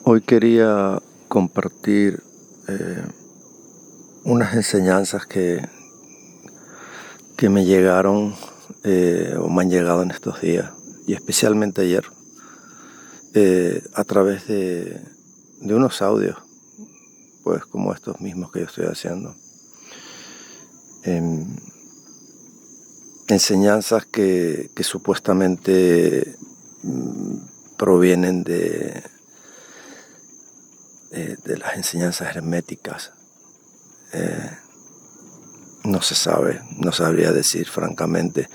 Hoy quería compartir unas enseñanzas que me llegaron o me han llegado en estos días, y especialmente ayer, a través de unos audios, pues como estos mismos que yo estoy haciendo. Enseñanzas que supuestamente provienen de las enseñanzas herméticas. No se sabe, no sabría decir francamente.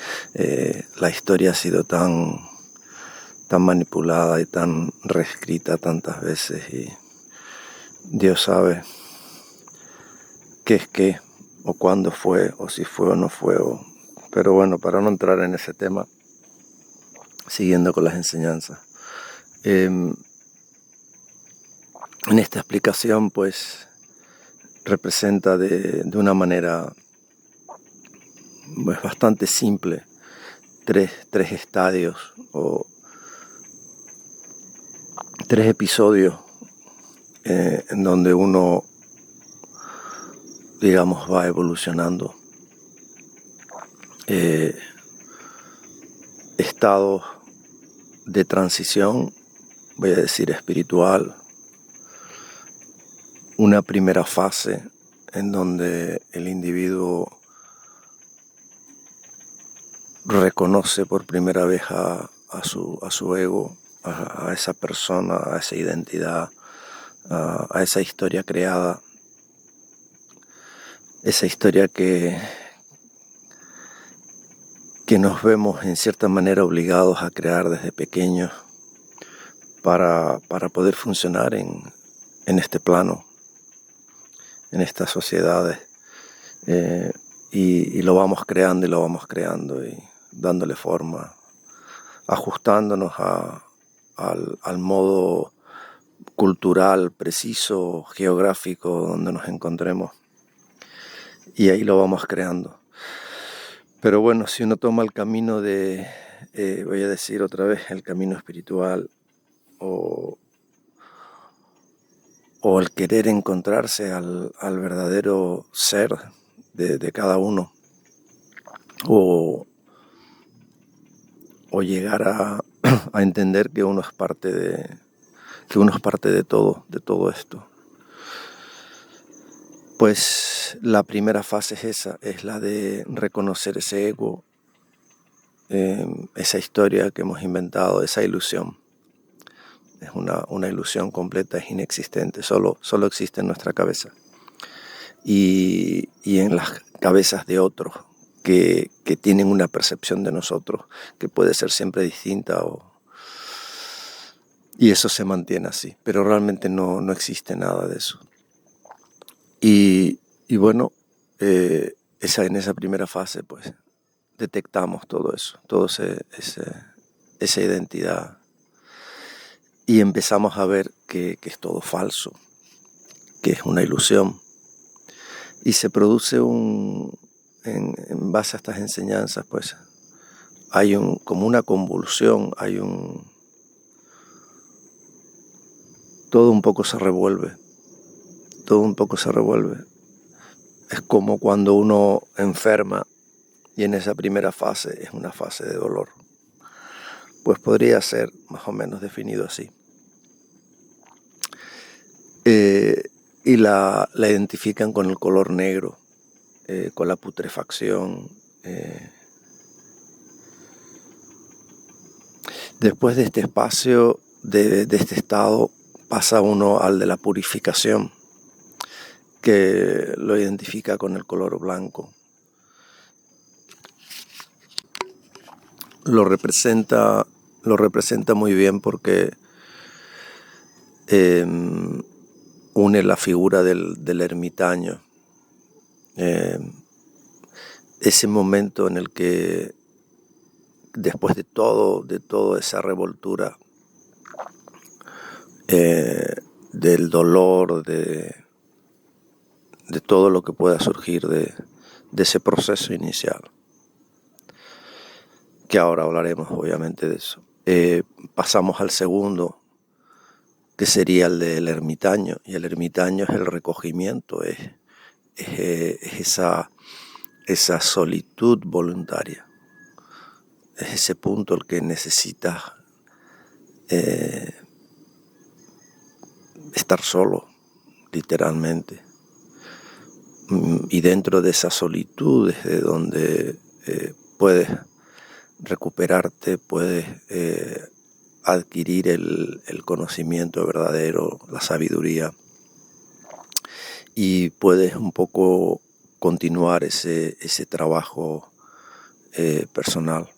La historia ha sido tan manipulada y tan reescrita tantas veces, y Dios sabe qué es qué, o cuándo fue, o si fue o no fue. Pero bueno, para no entrar en ese tema, siguiendo con las enseñanzas. En esta explicación, pues, representa de una manera pues bastante simple tres estadios o tres episodios en donde uno, digamos, va evolucionando. Estados de transición, voy a decir espiritual. Una primera fase en donde el individuo reconoce por primera vez a su ego, a esa persona, a esa identidad, a esa historia creada, esa historia que nos vemos en cierta manera obligados a crear desde pequeños para poder funcionar en este plano, en estas sociedades, y lo vamos creando y dándole forma, ajustándonos al modo cultural, preciso, geográfico donde nos encontremos, y ahí lo vamos creando. Pero bueno, si uno toma el camino voy a decir otra vez, el camino espiritual, o el querer encontrarse al verdadero ser de cada uno, o llegar a entender que uno es parte de todo esto. Pues la primera fase es esa, es la de reconocer ese ego, esa historia que hemos inventado, esa ilusión. Es una ilusión completa, es inexistente, solo existe en nuestra cabeza y en las cabezas de otros que tienen una percepción de nosotros que puede ser siempre distinta, y eso se mantiene así, pero realmente no existe nada de eso. Y bueno, en esa primera fase, pues, detectamos todo eso, esa identidad, y empezamos a ver que es todo falso, que es una ilusión. Y se produce en base a estas enseñanzas, pues, hay como una convulsión, todo un poco se revuelve. Es como cuando uno enferma, y en esa primera fase es una fase de dolor. Pues podría ser más o menos definido así. Y la identifican con el color negro, con la putrefacción. Después de este espacio, de este estado, pasa uno al de la purificación, que lo identifica con el color blanco. Lo representa muy bien porque une la figura del ermitaño, ese momento en el que, después de toda esa revoltura, del dolor, de todo lo que pueda surgir de ese proceso inicial, que ahora hablaremos obviamente de eso, pasamos al segundo, que sería el del ermitaño. Y el ermitaño es el recogimiento, es esa solitud voluntaria. Es ese punto el que necesitas estar solo, literalmente. Y dentro de esa solitud es de donde puedes recuperarte, puedes adquirir el conocimiento verdadero, la sabiduría, y puedes un poco continuar ese trabajo personal,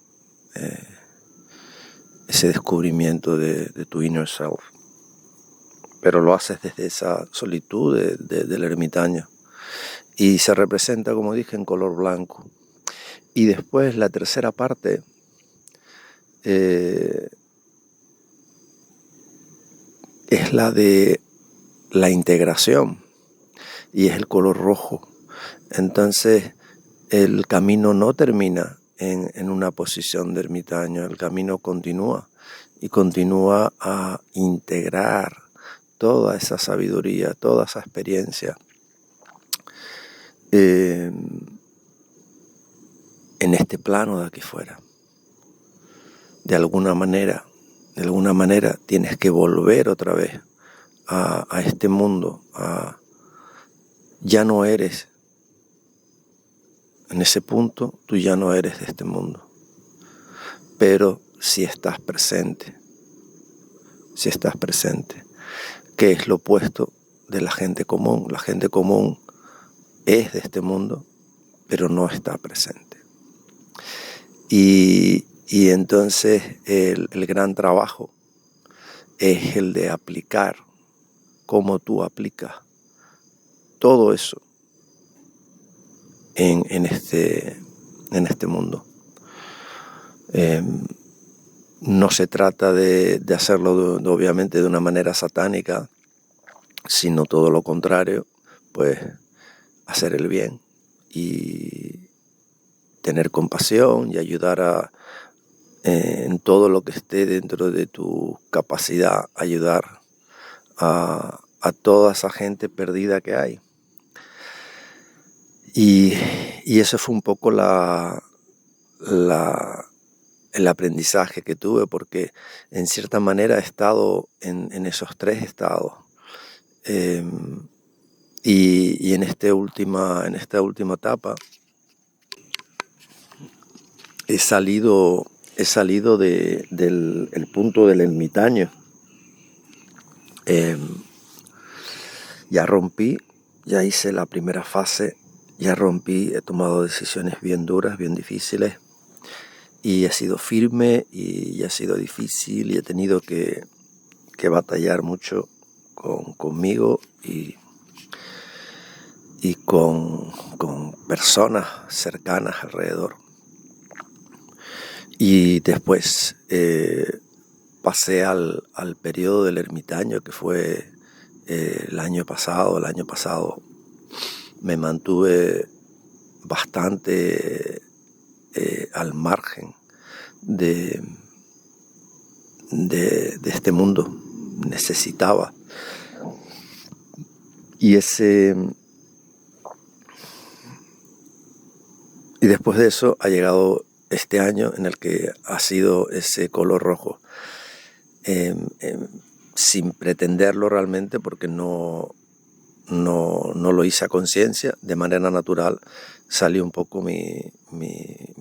ese descubrimiento de tu inner self. Pero lo haces desde esa solitud del ermitaño. Y se representa, como dije, en color blanco. Y después la tercera parte es la de la integración, y es el color rojo. Entonces el camino no termina en una posición de ermitaño, el camino continúa y continúa a integrar toda esa sabiduría, toda esa experiencia en este plano de aquí fuera. De alguna manera tienes que volver otra vez a este mundo. Ya no eres, en ese punto, tú ya no eres de este mundo. Pero si estás presente, que es lo opuesto de la gente común. La gente común es de este mundo, pero no está presente. Y entonces el gran trabajo es el de aplicar, cómo tú aplicas todo eso en este mundo. No se trata de hacerlo obviamente de una manera satánica, sino todo lo contrario, pues hacer el bien y tener compasión y ayudar en todo lo que esté dentro de tu capacidad, ayudar a toda esa gente perdida que hay. Y eso fue un poco el aprendizaje que tuve, porque en cierta manera he estado en esos tres estados. Y en esta última etapa he salido del punto del ermitaño. Ya rompí, ya hice la primera fase, ya rompí, he tomado decisiones bien duras, bien difíciles, y he sido firme y ha sido difícil, y he tenido que batallar mucho conmigo y con personas cercanas alrededor. Y después pasé al periodo del ermitaño, que fue el año pasado. El año pasado me mantuve bastante al margen de este mundo. Necesitaba. Y después de eso ha llegado este año en el que ha sido ese color rojo, sin pretenderlo realmente, porque no lo hice a conciencia. De manera natural salió un poco mi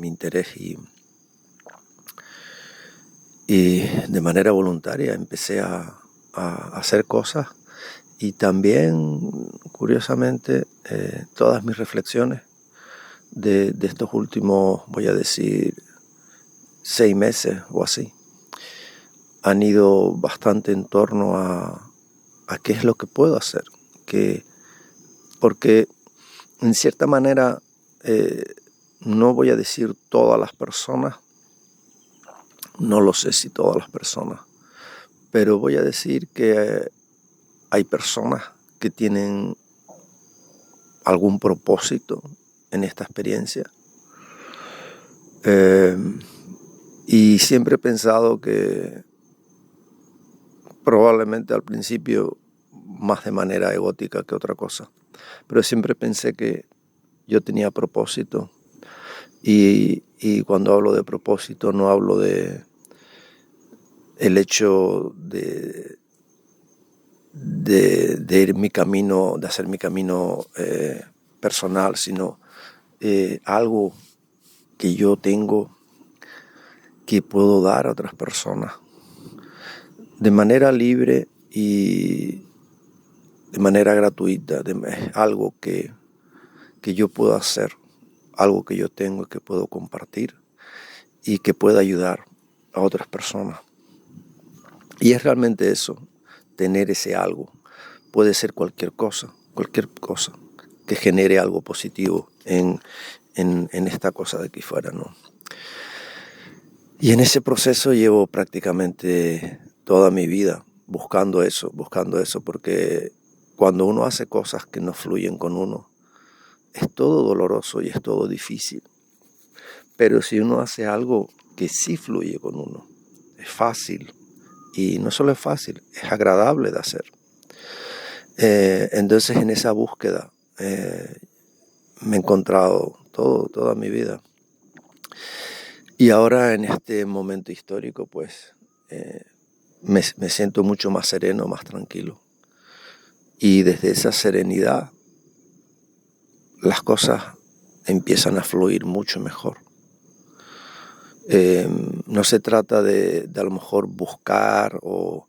interés, y de manera voluntaria empecé a hacer cosas. Y también, curiosamente, todas mis reflexiones de estos últimos, voy a decir, 6 meses o así, han ido bastante en torno a qué es lo que puedo hacer. Porque en cierta manera, no voy a decir todas las personas, no lo sé si todas las personas, pero voy a decir que hay personas que tienen algún propósito en esta experiencia. Y siempre he pensado que probablemente al principio más de manera egótica que otra cosa, pero siempre pensé que yo tenía propósito y cuando hablo de propósito no hablo de el hecho de ir mi camino, de hacer mi camino personal, sino algo que yo tengo que puedo dar a otras personas de manera libre y de manera gratuita, algo que yo puedo hacer, algo que yo tengo y que puedo compartir y que pueda ayudar a otras personas. Y es realmente eso, tener ese algo. Puede ser cualquier cosa que genere algo positivo en esta cosa de aquí fuera, ¿no? Y en ese proceso llevo prácticamente toda mi vida buscando eso, porque cuando uno hace cosas que no fluyen con uno, es todo doloroso y es todo difícil. Pero si uno hace algo que sí fluye con uno, es fácil. Y no solo es fácil, es agradable de hacer. Entonces en esa búsqueda me he encontrado toda mi vida. Y ahora en este momento histórico, pues, me siento mucho más sereno, más tranquilo. Y desde esa serenidad, las cosas empiezan a fluir mucho mejor. No se trata de a lo mejor buscar o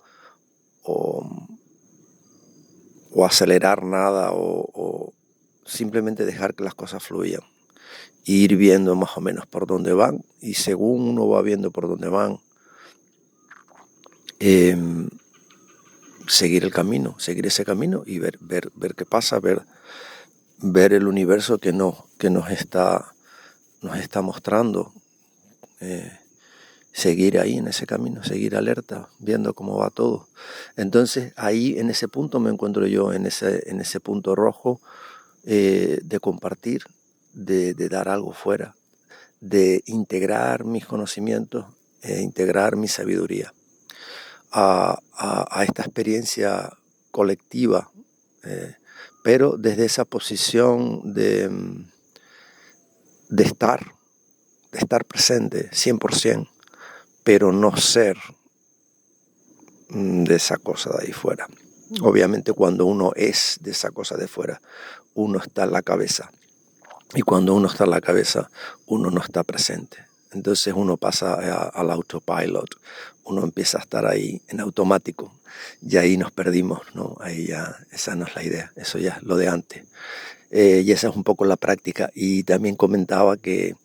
acelerar nada o simplemente dejar que las cosas fluyan. E ir viendo más o menos por dónde van, y según uno va viendo por dónde van, seguir ese camino y ver qué pasa, ver el universo que nos está mostrando, seguir ahí en ese camino, seguir alerta, viendo cómo va todo. Entonces ahí en ese punto me encuentro yo, en ese punto rojo de compartir, de dar algo fuera, de integrar mis conocimientos, integrar mi sabiduría a esta experiencia colectiva, pero desde esa posición de estar presente 100%, pero no ser de esa cosa de ahí fuera. Obviamente cuando uno es de esa cosa de fuera, uno está en la cabeza. Y cuando uno está en la cabeza, uno no está presente. Entonces uno pasa al autopilot, uno empieza a estar ahí en automático y ahí nos perdimos, ¿no? Ahí ya, esa no es la idea, eso ya es lo de antes. Y esa es un poco la práctica. Y también comentaba que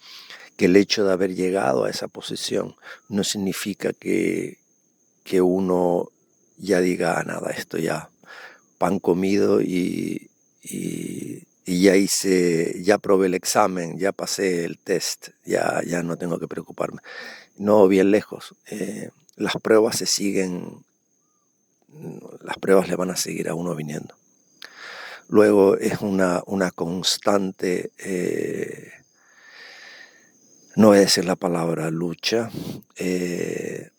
el hecho de haber llegado a esa posición no significa que uno ya diga nada, esto ya, pan comido y ya probé el examen, ya pasé el test, ya no tengo que preocuparme. No, bien lejos. Las pruebas las pruebas le van a seguir a uno viniendo. Luego es una constante, no voy a decir la palabra lucha,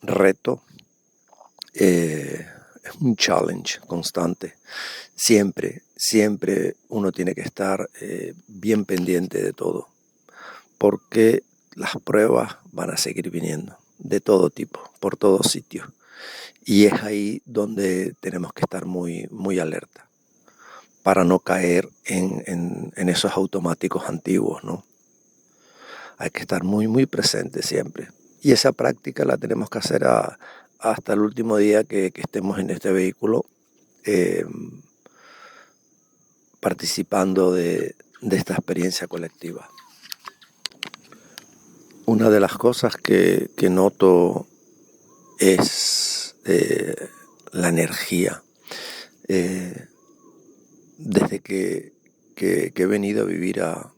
reto, es un challenge constante. Siempre uno tiene que estar bien pendiente de todo, porque las pruebas van a seguir viniendo, de todo tipo, por todos sitios. Y es ahí donde tenemos que estar muy, muy alerta, para no caer en esos automáticos antiguos, ¿no? Hay que estar muy, muy presente siempre. Y esa práctica la tenemos que hacer hasta el último día que estemos en este vehículo, participando de esta experiencia colectiva. Una de las cosas que noto es la energía. Desde que he venido a vivir a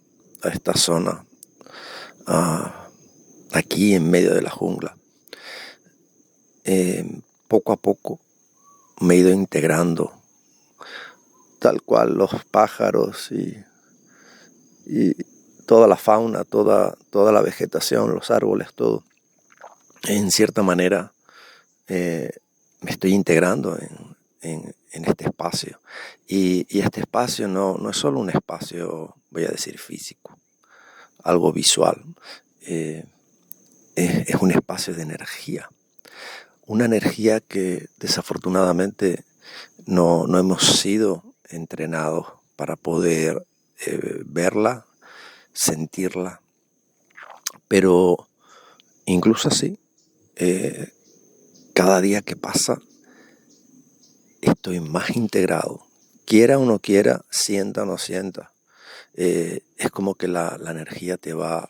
esta zona, aquí en medio de la jungla, poco a poco me he ido integrando, tal cual los pájaros y toda la fauna, toda la vegetación, los árboles, todo, en cierta manera me estoy integrando en este espacio. Y este espacio no es solo un espacio, voy a decir, físico, algo visual. Es un espacio de energía. Una energía que desafortunadamente no hemos sido entrenados para poder verla, sentirla. Pero incluso así, cada día que pasa, estoy más integrado. Quiera o no quiera, sienta o no sienta. Es como que la energía te va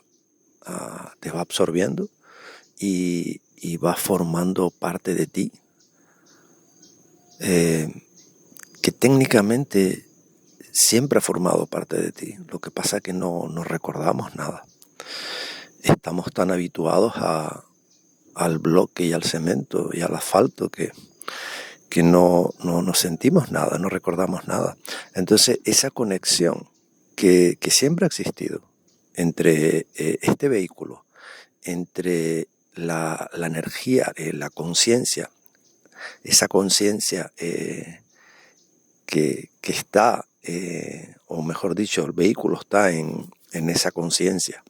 absorbiendo y va formando parte de ti. Que técnicamente siempre ha formado parte de ti. Lo que pasa es que no recordamos nada. Estamos tan habituados al bloque y al cemento y al asfalto que no sentimos nada, no recordamos nada. Entonces esa conexión que siempre ha existido entre este vehículo, entre la energía, la conciencia, esa conciencia que está, o mejor dicho, el vehículo está en esa conciencia.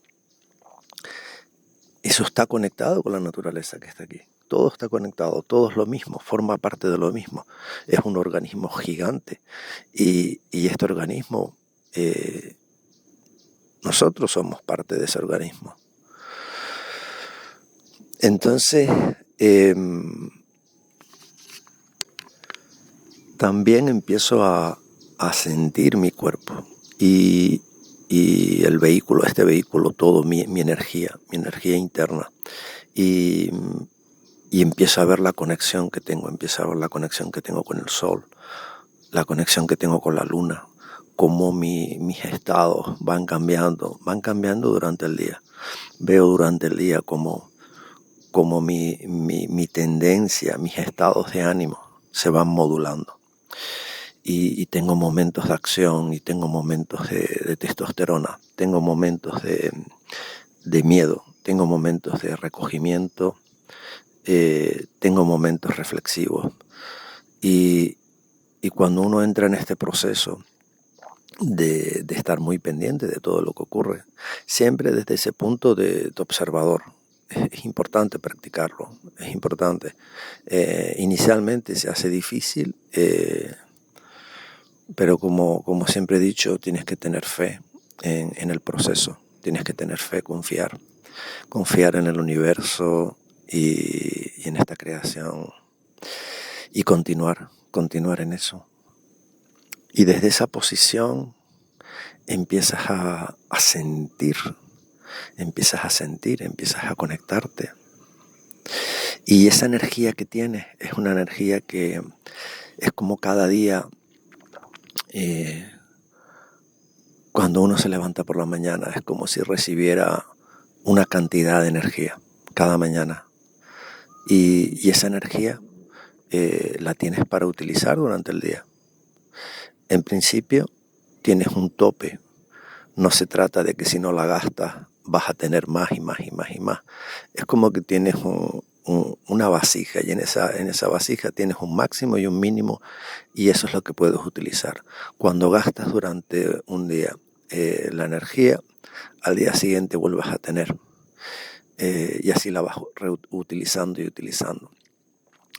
Eso está conectado con la naturaleza que está aquí. Todo está conectado, todo es lo mismo, forma parte de lo mismo. Es un organismo gigante y este organismo, nosotros somos parte de ese organismo. Entonces, también empiezo a sentir mi cuerpo y el vehículo, este vehículo, todo mi energía interna. Y empiezo a ver la conexión que tengo, empiezo a ver la conexión que tengo con el sol, la conexión que tengo con la luna, cómo mis estados van cambiando durante el día. Veo durante el día cómo mi tendencia, mis estados de ánimo se van modulando. Y tengo momentos de acción y tengo momentos de testosterona, tengo momentos de miedo, tengo momentos de recogimiento, tengo momentos reflexivos. Y cuando uno entra en este proceso de estar muy pendiente de todo lo que ocurre, siempre desde ese punto de observador, es importante practicarlo, es importante. Inicialmente se hace difícil, pero como siempre he dicho, tienes que tener fe en el proceso, tienes que tener fe, confiar en el universo y en esta creación y continuar en eso. Y desde esa posición empiezas a sentir, empiezas a conectarte. Y esa energía que tienes es una energía que es como cada día. Cuando uno se levanta por la mañana es como si recibiera una cantidad de energía cada mañana y esa energía la tienes para utilizar durante el día. En principio tienes un tope, no se trata de que si no la gastas vas a tener más y más y más y más. Es como que tienes una vasija y en esa vasija tienes un máximo y un mínimo y eso es lo que puedes utilizar. Cuando gastas durante un día la energía, al día siguiente vuelves a tener y así la vas reutilizando y utilizando.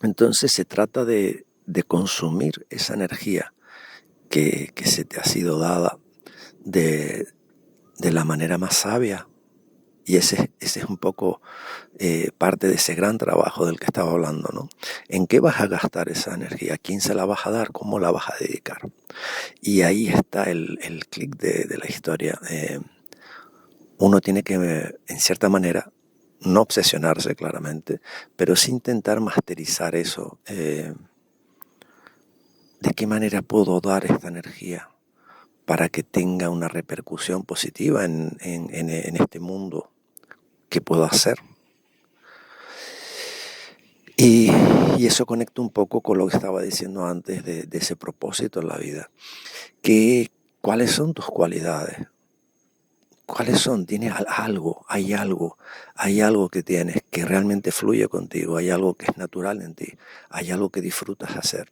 Entonces se trata de consumir esa energía que se te ha sido dada de la manera más sabia. Y ese es un poco parte de ese gran trabajo del que estaba hablando, ¿no? ¿En qué vas a gastar esa energía? ¿A quién se la vas a dar? ¿Cómo la vas a dedicar? Y ahí está el clic de la historia. Uno tiene que, en cierta manera, no obsesionarse claramente, pero sí intentar masterizar eso. ¿De qué manera puedo dar esta energía para que tenga una repercusión positiva en este mundo? ¿Qué puedo hacer? Y eso conecta un poco con lo que estaba diciendo antes de ese propósito en la vida. ¿Cuáles son tus cualidades? ¿Cuáles son? Tienes hay algo que tienes que realmente fluye contigo, hay algo que es natural en ti, hay algo que disfrutas hacer,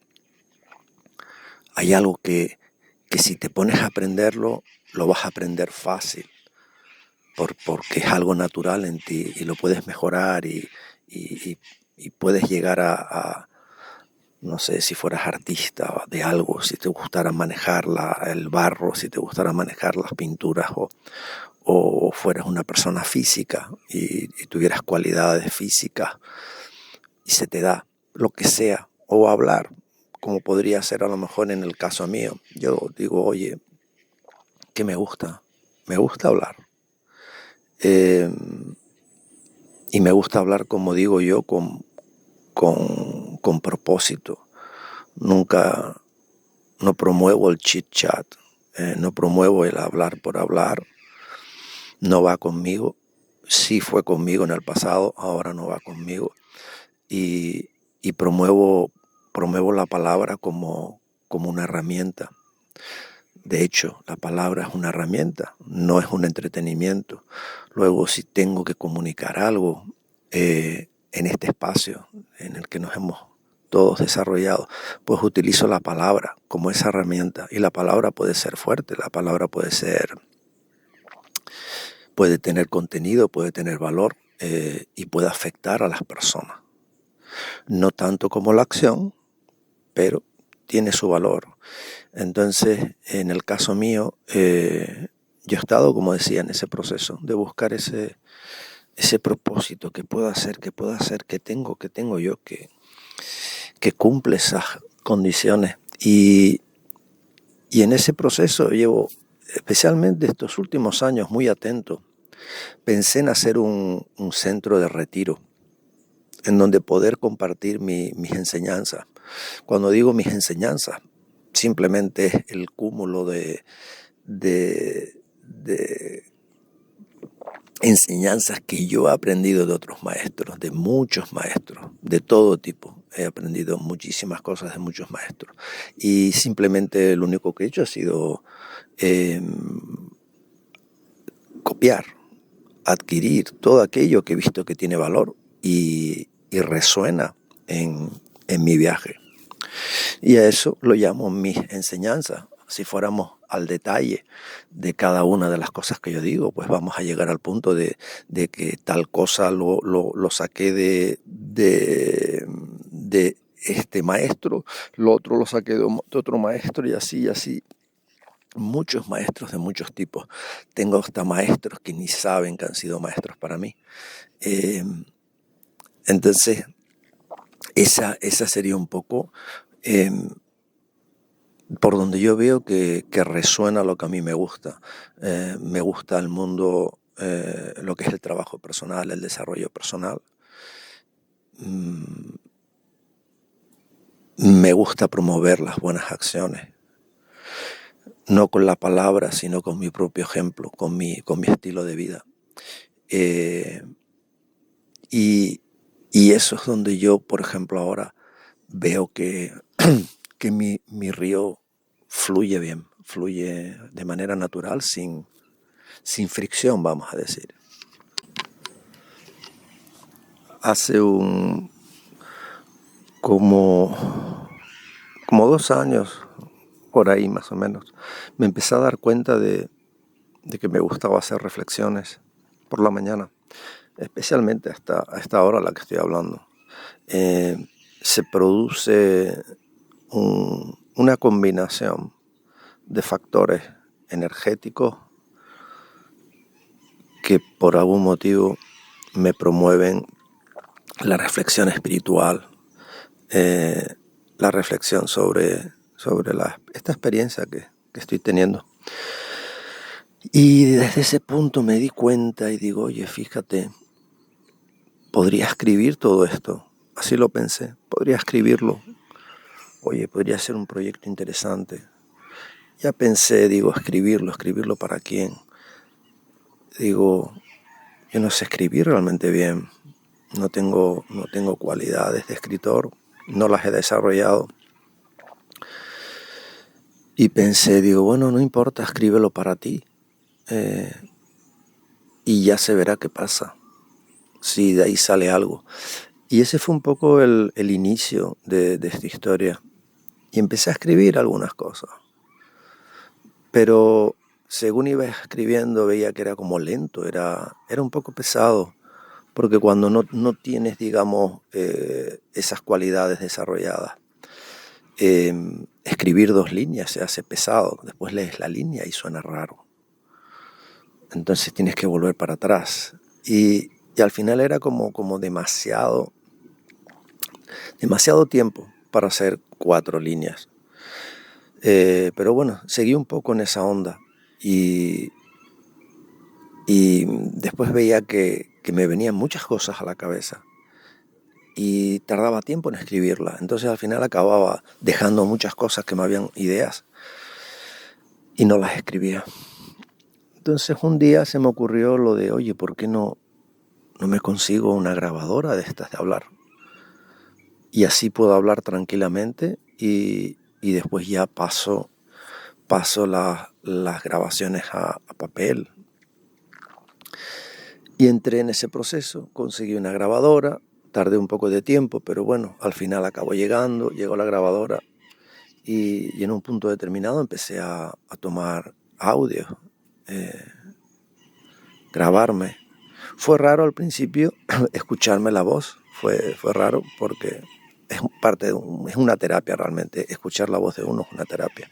hay algo que si te pones a aprenderlo, lo vas a aprender fácil, porque es algo natural en ti y lo puedes mejorar y- y puedes llegar no sé, si fueras artista de algo, si te gustara manejar el barro, si te gustara manejar las pinturas o fueras una persona física y tuvieras cualidades físicas y se te da lo que sea, o hablar, como podría ser a lo mejor en el caso mío. Yo digo, oye, ¿qué me gusta? Me gusta hablar. Eh, y me gusta hablar, como digo yo, con propósito. Nunca, no promuevo el chit chat, no promuevo el hablar por hablar, no va conmigo. Sí fue conmigo en el pasado, ahora no va conmigo. Y, y promuevo la palabra como una herramienta. De hecho, la palabra es una herramienta, no es un entretenimiento. Luego, si tengo que comunicar algo en este espacio en el que nos hemos todos desarrollado, pues utilizo la palabra como esa herramienta. Y la palabra puede ser fuerte, la palabra puede tener contenido, puede tener valor y puede afectar a las personas. No tanto como la acción, pero tiene su valor. Entonces, en el caso mío, yo he estado, como decía, en ese proceso de buscar ese propósito que puedo hacer, que tengo yo, que cumple esas condiciones. Y en ese proceso llevo, especialmente estos últimos años, muy atento. Pensé en hacer un centro de retiro en donde poder compartir mis enseñanzas. Cuando digo mis enseñanzas, simplemente es el cúmulo de enseñanzas que yo he aprendido de otros maestros, de muchos maestros, de todo tipo. He aprendido muchísimas cosas de muchos maestros. Y simplemente lo único que he hecho ha sido copiar, adquirir todo aquello que he visto que tiene valor y resuena en mi viaje. Y a eso lo llamo mis enseñanzas. Si fuéramos al detalle de cada una de las cosas que yo digo, pues vamos a llegar al punto de que tal cosa lo saqué de este maestro, lo otro lo saqué de otro maestro y así. Muchos maestros de muchos tipos. Tengo hasta maestros que ni saben que han sido maestros para mí. Entonces, esa sería un poco por donde yo veo que resuena lo que a mí me gusta. Me gusta el mundo, lo que es el trabajo personal, el desarrollo personal. Me gusta promover las buenas acciones. No con la palabra, sino con mi propio ejemplo, con mi estilo de vida. Y eso es donde yo, por ejemplo, ahora veo que mi río fluye bien, fluye de manera natural, sin fricción, vamos a decir. Hace como 2 años, por ahí más o menos, me empecé a dar cuenta de que me gustaba hacer reflexiones por la mañana, especialmente a esta hora a la que estoy hablando. Se produce una combinación de factores energéticos que por algún motivo me promueven la reflexión espiritual, la reflexión sobre esta experiencia que estoy teniendo. Y desde ese punto me di cuenta y digo, oye, fíjate, podría escribir todo esto. Así lo pensé, podría escribirlo. Oye, podría ser un proyecto interesante. Ya pensé, digo, escribirlo ¿para quién? Digo, yo no sé escribir realmente bien. No tengo cualidades de escritor, no las he desarrollado. Y pensé, digo, bueno, no importa, escríbelo para ti. y ya se verá qué pasa, si de ahí sale algo. Y ese fue un poco el inicio de esta historia. Y empecé a escribir algunas cosas, pero según iba escribiendo veía que era como lento, era un poco pesado, porque cuando no tienes, digamos, esas cualidades desarrolladas, escribir 2 líneas se hace pesado, después lees la línea y suena raro. Entonces tienes que volver para atrás. Y al final era como demasiado tiempo para hacer 4 líneas. Pero bueno, seguí un poco en esa onda y después veía que me venían muchas cosas a la cabeza y tardaba tiempo en escribirlas. Entonces al final acababa dejando muchas cosas que me habían ideas y no las escribía. Entonces un día se me ocurrió lo de, oye, ¿por qué no me consigo una grabadora de estas de hablar? Y así puedo hablar tranquilamente y después ya paso las grabaciones a papel. Y entré en ese proceso, conseguí una grabadora, tardé un poco de tiempo, pero bueno, al final acabó llegó la grabadora y en un punto determinado empecé a tomar audio, grabarme. Fue raro al principio escucharme la voz, fue raro porque es parte es una terapia realmente, escuchar la voz de uno es una terapia.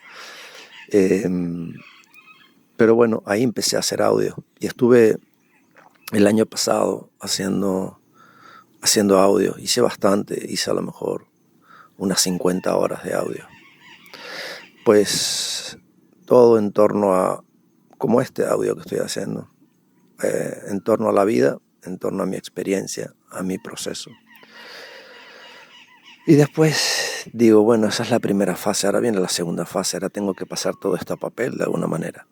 Pero bueno, ahí empecé a hacer audio y estuve el año pasado haciendo audio. Hice bastante, hice a lo mejor unas 50 horas de audio. Pues todo en torno a, como este audio que estoy haciendo, en torno a la vida, en torno a mi experiencia, a mi proceso. Y después digo, bueno, esa es la primera fase, ahora viene la segunda fase, ahora tengo que pasar todo esto a papel de alguna manera.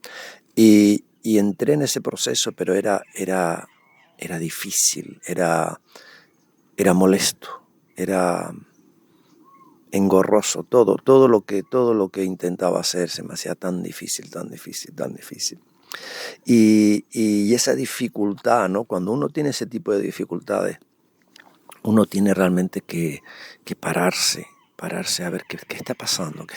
Y entré en ese proceso, pero era difícil, era molesto, era engorroso, todo lo que intentaba hacer se me hacía tan difícil. Y esa dificultad, ¿no? Cuando uno tiene ese tipo de dificultades, uno tiene realmente que pararse a ver qué está pasando.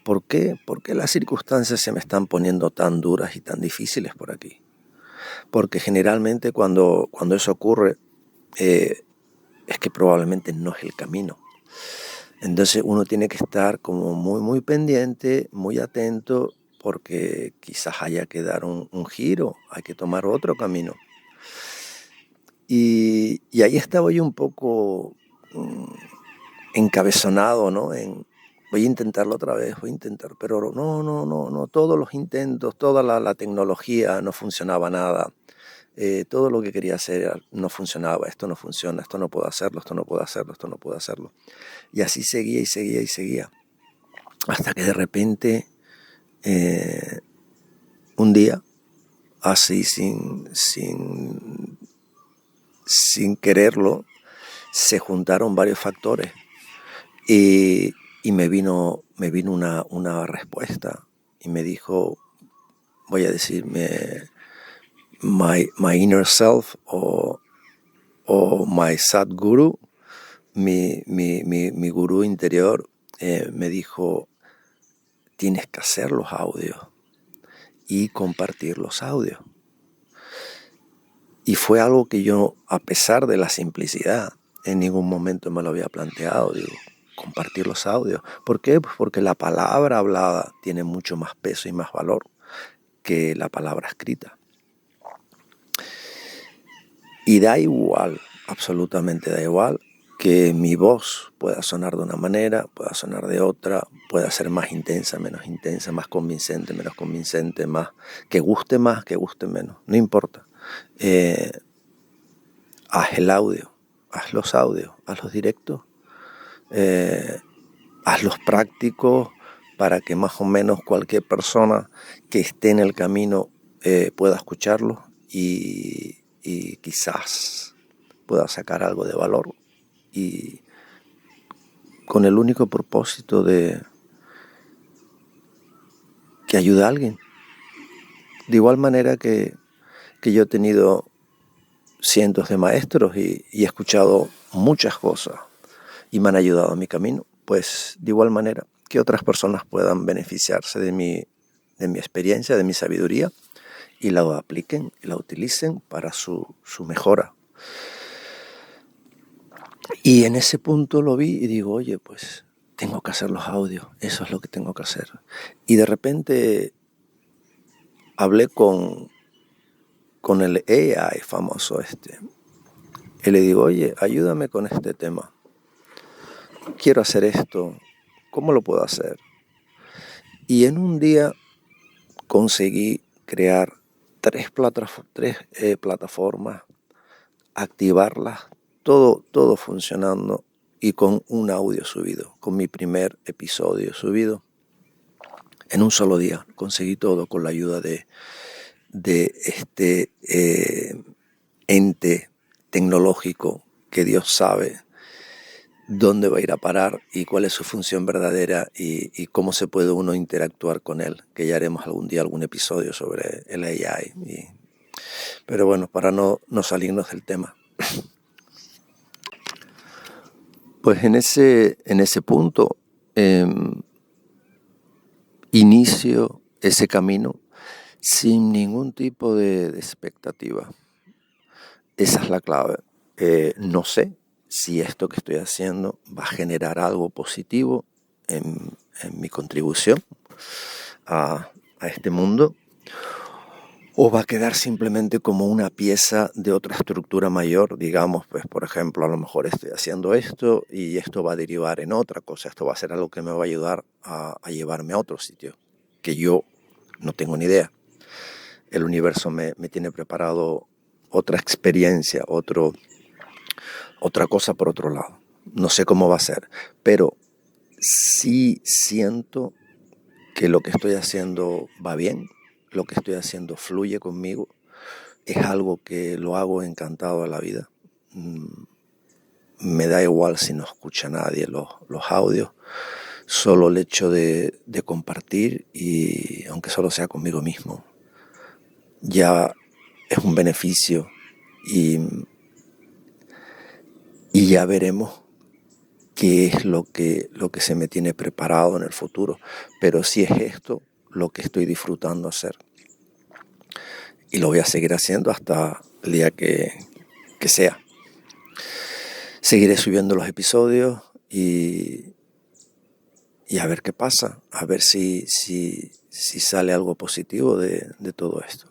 ¿Por qué las circunstancias se me están poniendo tan duras y tan difíciles por aquí? Porque generalmente cuando eso ocurre, es que probablemente no es el camino. Entonces uno tiene que estar como muy pendiente, muy atento, porque quizás haya que dar un giro, hay que tomar otro camino. Y ahí estaba yo un poco encabezonado, ¿no? Voy a intentarlo otra vez, pero no, todos los intentos, toda la tecnología no funcionaba nada. Todo lo que quería hacer no funcionaba, esto no funciona, esto no puedo hacerlo. Y así seguía. Hasta que de repente, un día, así sin quererlo, se juntaron varios factores y me vino una respuesta y me dijo, voy a decirme, my inner self o my Sadguru, mi gurú interior, me dijo, tienes que hacer los audios y compartir los audios. Y fue algo que yo, a pesar de la simplicidad, en ningún momento me lo había planteado, digo, compartir los audios. ¿Por qué? Pues porque la palabra hablada tiene mucho más peso y más valor que la palabra escrita. Y da igual, absolutamente da igual, que mi voz pueda sonar de una manera, pueda sonar de otra, pueda ser más intensa, menos intensa, más convincente, menos convincente, más que guste menos, no importa. Haz el audio, haz los audios, haz los directos, hazlos prácticos para que más o menos cualquier persona que esté en el camino pueda escucharlos y quizás pueda sacar algo de valor, y con el único propósito de que ayude a alguien. De igual manera que que yo he tenido cientos de maestros y he escuchado muchas cosas y me han ayudado en mi camino, pues de igual manera que otras personas puedan beneficiarse de mi experiencia, de mi sabiduría, y la apliquen y la utilicen para su mejora. Y en ese punto lo vi y digo, oye, pues tengo que hacer los audios, eso es lo que tengo que hacer. Y de repente hablé con el AI famoso y le digo, oye, ayúdame con este tema. Quiero hacer esto, ¿cómo lo puedo hacer? Y en un día conseguí crear tres plataformas, activarlas, todo funcionando y con un audio subido, con mi primer episodio subido. En un solo día conseguí todo con la ayuda de este ente tecnológico que Dios sabe dónde va a ir a parar y cuál es su función verdadera y cómo se puede uno interactuar con él, que ya haremos algún día algún episodio sobre el AI. Pero bueno, para no salirnos del tema. Pues en ese punto inicio ese camino sin ningún tipo de expectativa. Esa es la clave. No sé si esto que estoy haciendo va a generar algo positivo en mi contribución a este mundo, o va a quedar simplemente como una pieza de otra estructura mayor, digamos, pues por ejemplo, a lo mejor estoy haciendo esto y esto va a derivar en otra cosa, esto va a ser algo que me va a ayudar a llevarme a otro sitio, que yo no tengo ni idea. El universo me tiene preparado otra experiencia, otra cosa por otro lado. No sé cómo va a ser, pero sí siento que lo que estoy haciendo va bien, lo que estoy haciendo fluye conmigo, es algo que lo hago encantado de la vida. Me da igual si no escucha nadie los audios, solo el hecho de compartir, y aunque solo sea conmigo mismo, ya es un beneficio y ya veremos qué es lo que se me tiene preparado en el futuro. Pero sí es esto lo que estoy disfrutando hacer. Y lo voy a seguir haciendo hasta el día que sea. Seguiré subiendo los episodios y a ver qué pasa, a ver si sale algo positivo de todo esto.